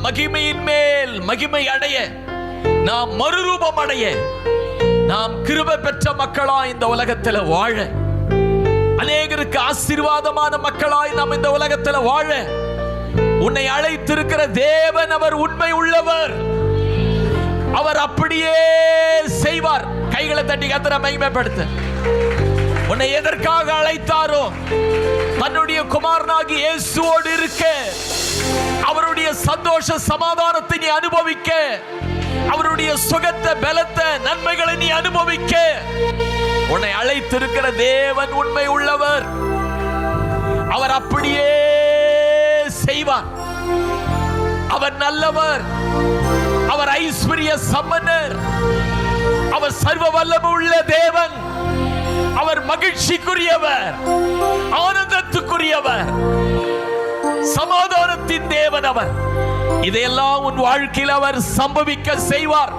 மகிமையின் மேல் மகிமை அடைய, நாம் மறுரூபம் அடைய, நாம் கிருபை பெற்ற மக்களா இந்த உலகத்தில் வாழ, அநேகருக்கு ஆசீர்வாதமான மக்களாய் நாம் இந்த உலகத்தில் வாழ உன்னை அழைத்திருக்கிற தேவன் அவர் உண்மை உள்ளவர். அவர் அப்படியே செய்வார். கைகளை தட்டி கர்த்தரை மகிமைப்படுத்து. உன்னை எதற்காக அழைத்தாரோ, தன்னுடைய குமாரனாகி இயேசுவோடு இருக்க, அவருடைய சந்தோஷ சமாதானத்தை நீ அனுபவிக்க, அவருடைய சுகத்தை பலத்தை நன்மைகளை நீ அனுபவிக்க உன்னை அழைத்திருக்கிற தேவன் உண்மை உள்ளவர். அவர் அப்படியே செய்வார். அவர் நல்லவர், அவர் ஐஸ்வர்ய சம்பன்னர், அவர் சர்வ வல்லமை உள்ள தேவன், அவர் மகிழ்ச்சிக்குரியவர், ஆனந்தத்துக்குரியவர், சமாதானத்தின் தேவன் அவர். இதையெல்லாம் உன் வாழ்க்கையில் அவர் சம்பவிக்க செய்வார்.